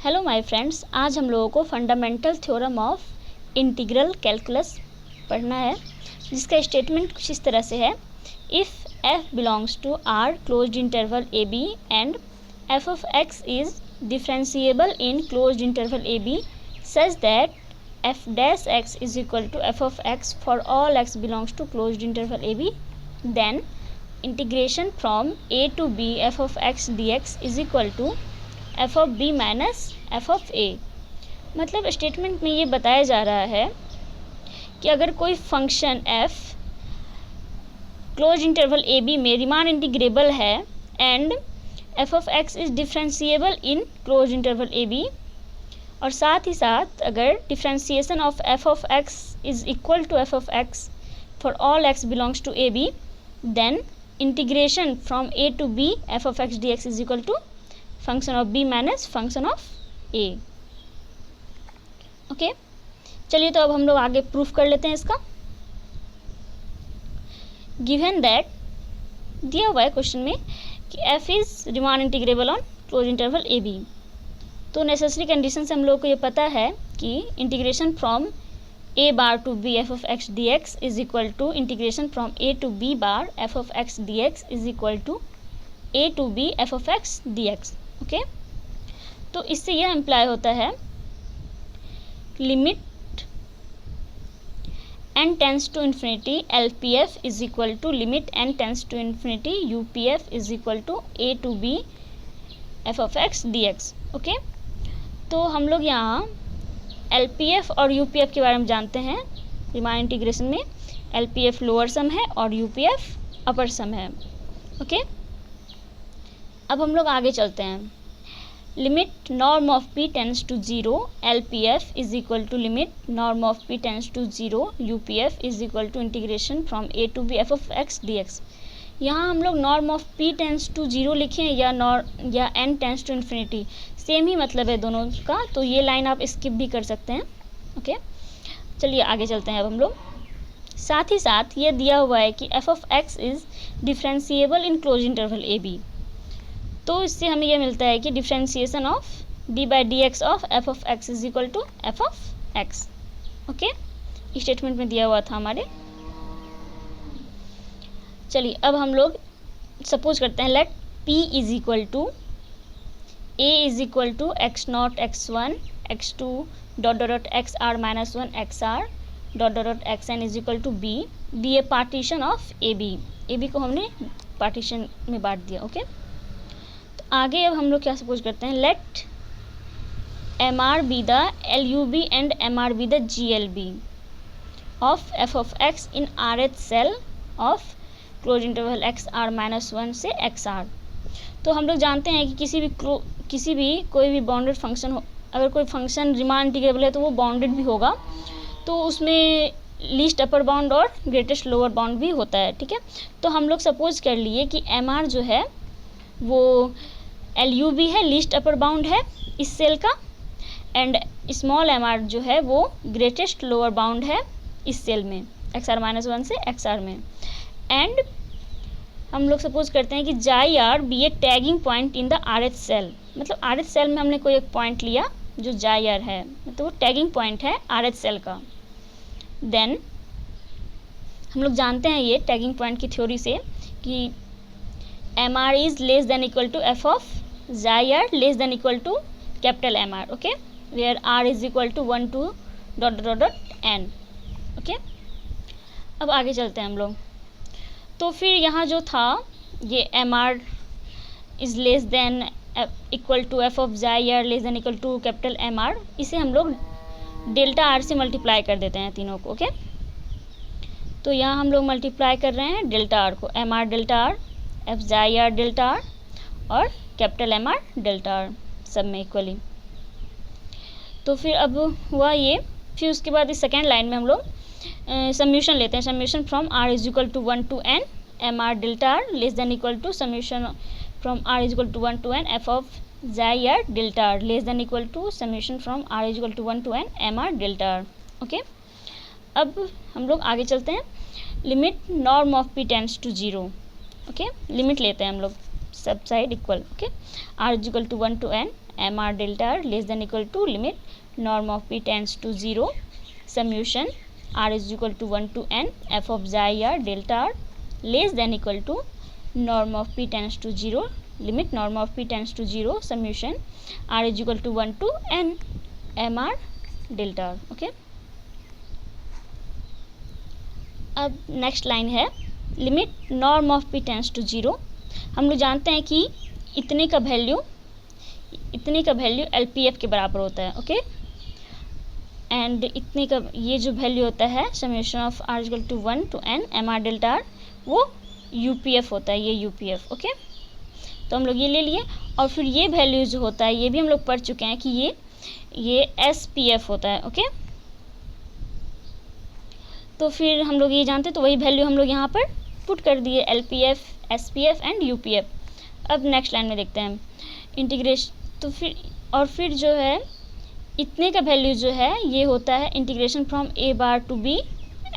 Hello my friends, आज हम लोगों को fundamental theorem of integral calculus पढ़ना है, जिसका स्टेटमेंट कुछ इस तरह से है। If f belongs to r closed interval A B and f of x is differentiable in closed interval A B such that f dash x is equal to f of x for all x belongs to closed interval A B, then integration from a to b f of x dx is equal to f of b minus f of a। मतलब statement में ये बताया जा रहा है कि अगर कोई function f close interval A B में रीमान इंटीग्रेबल है and f of x is differentiable in close interval A B, और साथ ही साथ अगर differentiation of f of x is equal to f of x for all x belongs to A B, then integration from a to b f of x dx is equal to function of b minus function of a। Okay, चलिए तो अब हम लोग आगे proof कर लेते हैं इसका। गिवन दैट दिया हुआ है क्वेश्चन में कि f is Riemann integrable on close interval A B, तो नेसेसरी कंडीशन से हम लोग को ये पता है कि integration from a bar to b f of x dx is equal to integration from a to b bar f of x dx is equal to a to b f of x dx। Okay, तो इससे यह imply होता है limit n tends to infinity L P F is equal to limit n tends to infinity U P F is equal to a to b f of x dx। Okay, तो हम लोग यहाँ L P F और U P F के बारे में जानते हैं। रीमान इंटीग्रेशन में L P F lower sum है और U P F upper sum है। ओके, अब हम लोग आगे चलते हैं। Limit norm of P tends to zero L P F is equal to limit norm of P tends to zero you P F is equal to integration from A to B F of x D X. यहाँ हम लोग norm of P tends to zero लिखें या N tends to infinity, same ही मतलब है दोनों का, तो ये लाइन आप स्किप भी कर सकते हैं। ओके, चलिए आगे चलते हैं अब हम लोग। साथ ही साथ ये दिया हुआ है कि F of x is differentiable in close interval A B, तो इससे हमें यह मिलता है कि differentiation of D by D x of F of x is equal to F of X. Okay, statement में दिया हुआ था हमारे। चलिए अब हम लोग सपोज करते हैं let p is equal to a is equal to x nought X one X two dot dot dot X are minus one X R dot dot dot X N is equal to b, be a partition of A B को हमने partition में बांट दिया। Okay, आगे अब हम लोग क्या सपोज करते हैं let M R be the L U B and M R be the G L B of F of X in R H cell of close interval X are minus one से X R. तो हम लोग जानते हैं कि किसी भी कोई भी बाउंडेड फंक्शन हो, अगर कोई फंक्शन रीमान इंटीग्रेबल है तो वो बाउंडेड भी होगा, तो उसमें लीस्ट अपर बाउंड और ग्रेटेस्ट लोअर बाउंड भी होता है। ठीक है, तो हम लोग सपोज कर लिए कि एम आर जो है वो एल यू बी है, लीस्ट अपर बाउंड है इस सेल का, एंड स्मॉल एम आर जो है वो ग्रेटेस्ट लोअर बाउंड है इस सेल में एक्स आर माइनस वन से एक्स आर में। एंड हम लोग सपोज करते हैं कि xi R be a tagging point in the R H cell, मतलब आर एच सेल में हमने कोई एक पॉइंट लिया जो जाई आर है, मतलब वो टैगिंग पॉइंट है आर एच सेल का। देन हम लोग जानते हैं ये टैगिंग पॉइंट की थ्योरी से कि M R is less than equal to F of xi R less than equal to capital M R. Okay, where R is equal to one two dot dot dot N. Okay, अब आगे चलते हैं हम लोग। तो फिर यहाँ जो था ये M R is less than equal to F of xi R less than equal to capital M R, इसे हम लोग डेल्टा आर से मल्टीप्लाई कर देते हैं तीनों को। ओके, तो यहाँ हम लोग मल्टीप्लाई कर रहे हैं डेल्टा आर को, M R delta R, F xi are delta R और capital M R delta R सब में इक्वली। तो फिर अब हुआ ये, फिर उसके बाद इस सेकेंड लाइन में हम लोग सम्यूशन लेते हैं। Summation from R is equal to one to N M R delta R less than equal to summation from R is equal to one to N F of xi are delta R less than equal to summation from R is equal to one to N M R delta are. Okay, अब हम लोग आगे चलते हैं। Limit norm of P tends to zero. Okay, limit लेते हैं हम लोग सब side equal. Okay, R is equal to one to N M R delta R less than equal to limit norm of P tends to 0 summation r is equal to 1 to n f of xi r delta R less than equal to norm of p tends to 0 limit norm of p tends to 0 summation r is equal to 1 to n mr delta r. Okay, अब next line है limit norm of p tends to 0. हम लोग जानते हैं कि इतने का value LPF के बराबर होता है. ओके, एंड इतने का ये जो वैल्यू होता है summation of r is equal to 1 to n mr delta r वो UPF होता है, ये UPF. ओके, तो हम लोग ये ले लिए. और फिर ये वैल्यू जो होता है ये भी हम लोग पढ़ चुके हैं कि ये SPF होता है. ओके, तो फिर हम लोग ये जानते हैं, तो वही वैल्यू हम लोग यहाँ पर पुट कर दिए LPF, SPF एंड UPF. अब नेक्स्ट लाइन में देखते हैं इंटीग्रेशन. तो फिर जो है इतने का वैल्यू जो है ये होता है integration from a bar to b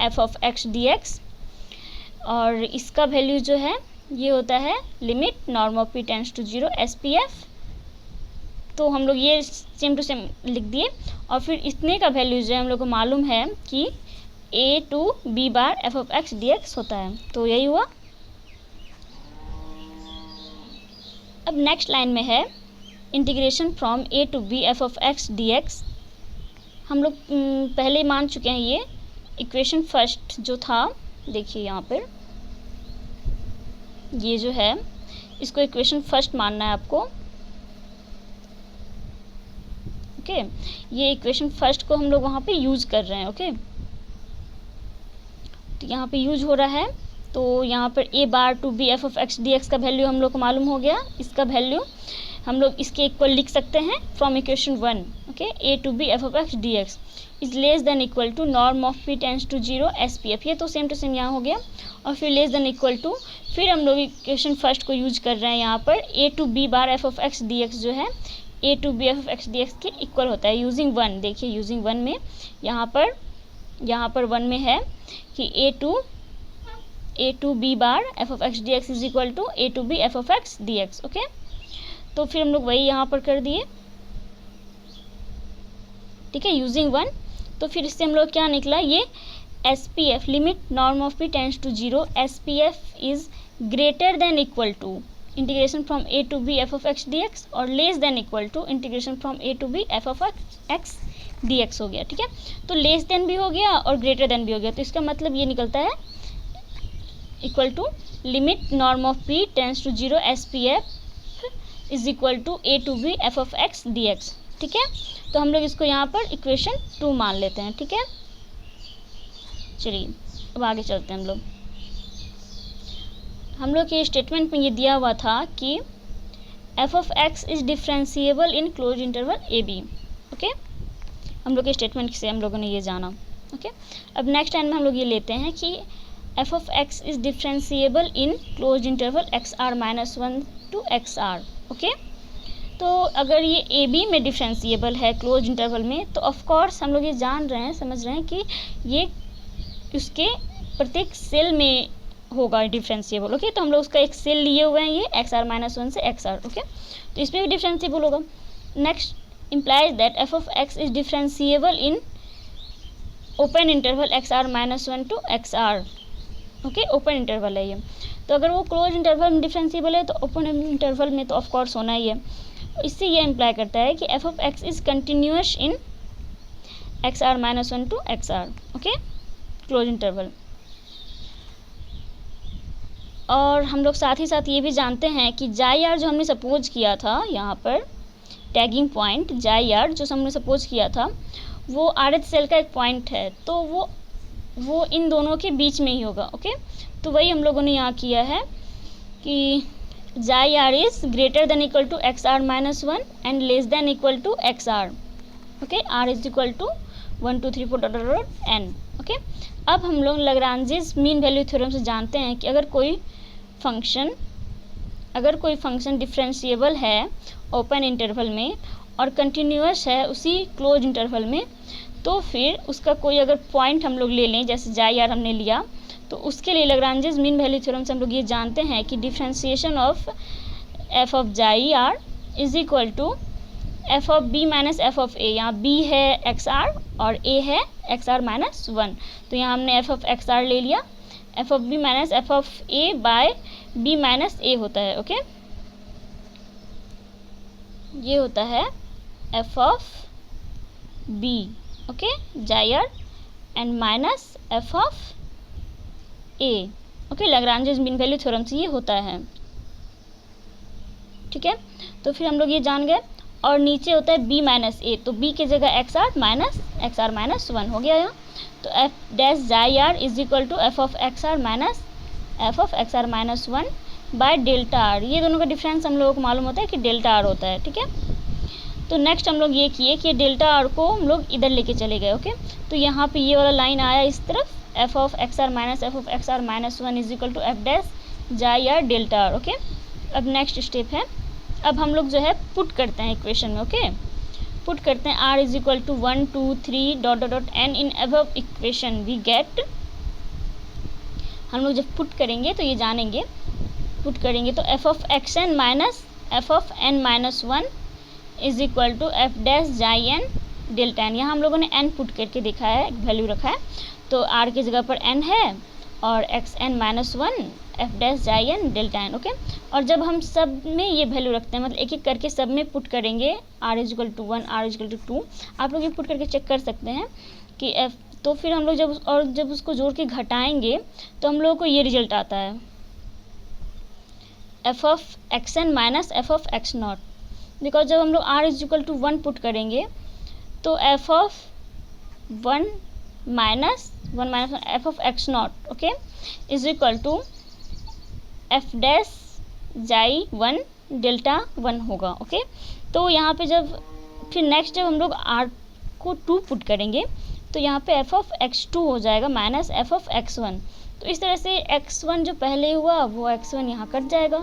f of x dx. और इसका वैल्यू जो है ये होता है limit norm of p tends to 0 SPF. तो हम लोग ये सेम टू सेम लिख दिए. और फिर इतने का वैल्यू जो है हम लोग को मालूम है कि a to b bar f of x dx होता है. तो यही हुआ. अब नेक्स्ट लाइन में है integration from a to b f of x dx. हम लोग पहले मान चुके हैं ये इक्वेशन फर्स्ट जो था. देखिए यहाँ पर ये जो है इसको इक्वेशन फर्स्ट मानना है आपको. ओके, ये इक्वेशन फर्स्ट को हम लोग वहाँ पे यूज कर रहे हैं. ओके, तो यहाँ पे यूज हो रहा है. तो यहाँ पर a bar to b f of x dx का वैल्यू हम लोग को मालूम हो गया. इसका वैल्यू हम लोग इसके इक्वल लिख सकते हैं from equation 1. Okay, a to b f of x dx is less than equal to norm of p tends to 0 SPF. ये तो सेम टू सेम यहाँ हो गया. और फिर लेस देन इक्वल टू फिर हम लोग इक्वेशन फर्स्ट को यूज कर रहे हैं यहाँ पर a to b bar f of x dx जो है a to b f of x dx के इक्वल होता है यूजिंग 1. देखिए यूजिंग 1 में यहाँ पर 1 में है कि a to b bar f of x dx is equal to a to b f of x dx. Okay, तो फिर हम लोग वही यहाँ पर कर दिए. ठीक है, यूजिंग 1. तो फिर इससे हम लोग क्या निकला ये SPF limit norm of p tends to 0 SPF is greater than equal to integration from a to b f of x dx और less than equal to integration from a to b f of x dx हो गया. ठीक है, तो less than भी हो गया और ग्रेटर देन भी हो गया. तो इसका मतलब ये निकलता है equal to limit norm of p tends to 0 SPF is equal to a to b f of x dx. ठीक है, तो हम लोग इसको यहाँ पर इक्वेशन 2 मान लेते हैं. ठीक है, चलिए अब आगे चलते हैं. हम लोग के स्टेटमेंट में ये दिया हुआ था कि f of x is differentiable in close interval a b. Okay, हम लोग के स्टेटमेंट से हम लोगों ने ये जाना. ओके, अब नेक्स्ट टाइम में हम लोग ये लेते हैं कि f of x is differentiable in close interval xr minus 1 to xr. Okay, तो अगर ये ए बी में डिफरेंशिएबल है क्लोज इंटरवल में तो ऑफ कोर्स हम लोग ये जान रहे हैं, समझ रहे हैं कि ये उसके प्रत्येक सेल में होगा डिफरेंशिएबल. ओके, तो हम लोग उसका एक सेल लिए हुए हैं ये XR माइनस 1 से XR. ओके, तो इसमें भी डिफरेंशिएबल होगा. Next implies that f of x is differentiable in open interval XR minus 1 to XR. Okay, open interval है ये. तो अगर वो क्लोज इंटरवल में डिफरेंशिएबल है तो ओपन इंटरवल में तो ऑफ कोर्स होना ही है. इससे ये इम्प्लाई करता है कि f of x is continuous in XR minus 1 to XR. Okay, close interval. और हम लोग साथ ही साथ ये भी जानते हैं कि जाई आर जो हमने सपोज किया था यहाँ पर टैगिंग पॉइंट जाई आर जो हमने सपोज किया था वो RH सेल का एक पॉइंट है. तो वो इन दोनों के बीच में ही होगा. ओके, तो वही हम लोगों ने यहाँ किया है कि xi are is greater than equal to XR minus 1 and less than equal to XR. Okay, R is equal to 1 2 3 4 n. Okay, अब हम लोग लाग्रांजेस मीन वैल्यू थ्योरम से जानते हैं कि अगर कोई फंक्शन डिफरेंशिएबल है ओपन इंटरवल में और कंटिन्यूअस है उसी क्लोज इंटरवल में तो फिर उसका कोई अगर पॉइंट हम लोग ले लें जैसे जाई आर हमने लिया तो उसके लिए लाग्रांजेस मीन वैल्यू थ्योरम से हम लोग ये जानते हैं कि differentiation of f of xi are is equal to F of B minus F of A, यहाँ बी है एक्स आर और ए है एक्स आर माइनस 1, तो यहाँ हमने एफ ऑफ एक्स आर ले लिया। F of B minus F of A by B minus A होता है, ओके। ये होता है F of B, okay, xi R and minus F of A, okay, Lagrange's mean value theorem से ये होता है, ठीक है। तो फिर हम लोग ये जान गए। और नीचे होता है b माइनस ए, तो b की जगह एक्स आर माइनस 1 हो गया यहाँ। तो f dash xi are is equal to F of x are minus 1 by delta r. ये दोनों का डिफरेंस हम लोगों को मालूम होता है कि डेल्टा आर होता है, ठीक है। तो नेक्स्ट हम लोग ये किए कि डेल्टा आर को हम लोग इधर लेके चले गए, ओके। तो यहाँ पे ये वाला लाइन आया इस तरफ, f of x are minus 1 is equal to f dash xi are delta are, okay. अब नेक्स्ट स्टेप है, अब हम लोग जो है पुट करते हैं इक्वेशन में, ओके। पुट करते हैं r is equal to 1 2 3 dot dot dot n in above equation we get. हम लोग जब पुट करेंगे तो ये जानेंगे, पुट करेंगे तो f of x n minus F of n minus 1 is equal to f dash xi n delta n. यहाँ हम लोगों ने n पुट करके देखा है, वैल्यू रखा है, तो r की जगह पर n है और x n minus 1 f dash xi n delta n, okay. और जब हम सब में ये वैल्यू रखते हैं, मतलब एक एक करके सब में पुट करेंगे, r is equal to 1 r is equal to 2, आप लोग ये पुट करके चेक कर सकते हैं कि f, तो फिर हम लोग जब उसको जोड़ के घटाएंगे तो हम लोगों को ये रिजल्ट आता है F of x n minus F of x naught. Because जब हम लोग r is equal to 1 put करेंगे तो f of 1 minus F of x naught, okay, is equal to f dash xi 1 delta 1 होगा, okay. तो यहाँ पे जब फिर नेक्स्ट जब हम लोग r को 2 पुट करेंगे तो यहाँ पे एफ ऑफ x2 हो जाएगा माइनस एफ ऑफ x1। तो इस तरह से x1 जो पहले हुआ वो x1 यहाँ कट जाएगा,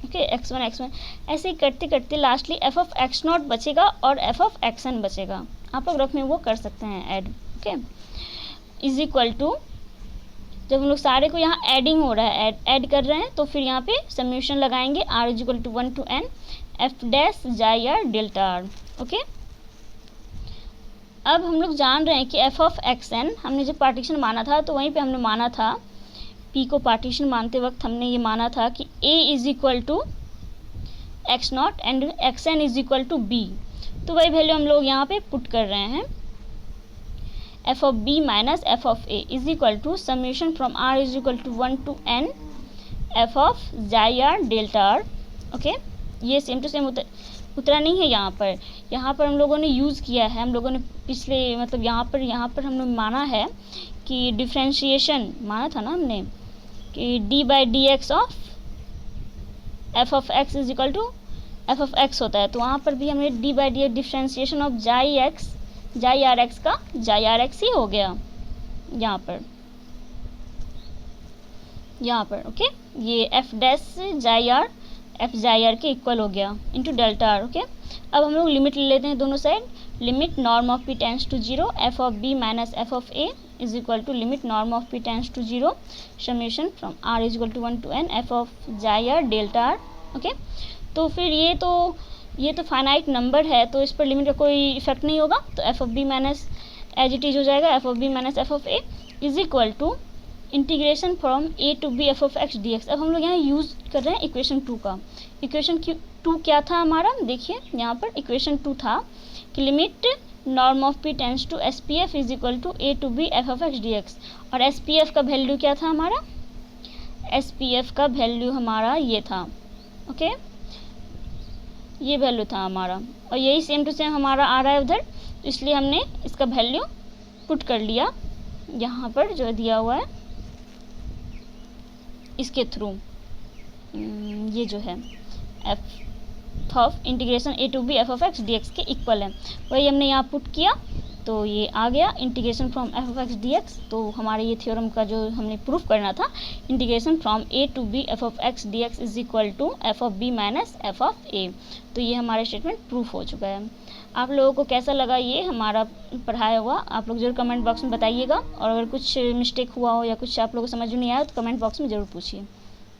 ओके, x1 ऐसे ही करते करते लास्टली एफ ऑफ x0 बचेगा और एफ ऑफ xn बचेगा। आप लोग रफ में वो कर सकते हैं add, okay, is equal to जब हम लोग सारे को यहाँ एडिंग हो रहा है, ऐड कर रहे हैं, तो फिर यहाँ पे सम्यूशन लगाएंगे r is equal to 1 to n f dash xi are delta are, okay. अब हम लोग जान रहे हैं कि एफ ऑफ एक्स एन हमने जब पार्टीशन माना था तो वहीं पे हमने माना था, p को पार्टीशन मानते वक्त हमने ये माना था कि a is equal to x naught and x N is equal to b। तो वही वैल्यू हम लोग यहाँ पे पुट कर रहे हैं, f of b minus F of a is equal to summation from r is equal to 1 to n f of xi are delta are, okay. ये सेम टू सेम उतरा नहीं है यहाँ पर हम लोगों ने यूज़ किया है, हम लोगों ने पिछले मतलब यहाँ पर हम लोग माना है कि डिफ्रेंशिएशन माना था ना हमने कि d by D x of F of x is equal to F of x होता है। तो वहाँ पर भी हमने d by D x differentiation of xi r x का जाई आर एक्स ही हो गया यहाँ पर, ओके। ये F dash F xi are के इक्वल हो गया इंटू डेल्टा आर, ओके। अब हम लोग लिमिट ले लेते हैं दोनों side, limit norm of p tends to 0 f of b minus F of a is equal to limit norm of p tends to 0 summation from r is equal to 1 to n f of xi are delta are, okay. तो फिर ये तो finite number है तो इस पर limit का कोई इफेक्ट नहीं होगा, तो f of b minus as it is हो जाएगा f of b minus F of a is equal to integration from a to b f of x D x. अब हम लोग यहाँ यूज़ कर रहे हैं इक्वेशन 2 का। इक्वेशन 2 क्या था हमारा, देखिए यहाँ पर इक्वेशन 2 था कि limit norm of p tends to S P F is equal to a to b f of x D x. और एस पी एफ का वैल्यू क्या था हमारा, एस पी एफ का वैल्यू हमारा ये था, ओके, ये वैल्यू था हमारा, और यही सेम टू सेम हमारा आ रहा है उधर, तो इसलिए हमने इसका वैल्यू पुट कर लिया यहाँ पर जो दिया हुआ है इसके थ्रू। ये जो है F of integration a to B F of x D x के इक्वल है, वही हमने यहाँ पुट किया तो ये आ गया integration from F of x D x. तो हमारे ये थ्योरम का जो हमने प्रूफ करना था, integration from a to b f of x D x is equal to F of b minus F of a। तो ये हमारा स्टेटमेंट प्रूफ हो चुका है। आप लोगों को कैसा लगा ये हमारा पढ़ाया हुआ, आप लोग जरूर कमेंट बॉक्स में बताइएगा, और अगर कुछ मिस्टेक हुआ हो या कुछ आप लोगों को समझ में नहीं आया तो कमेंट बॉक्स में ज़रूर पूछिए।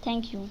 Thank you.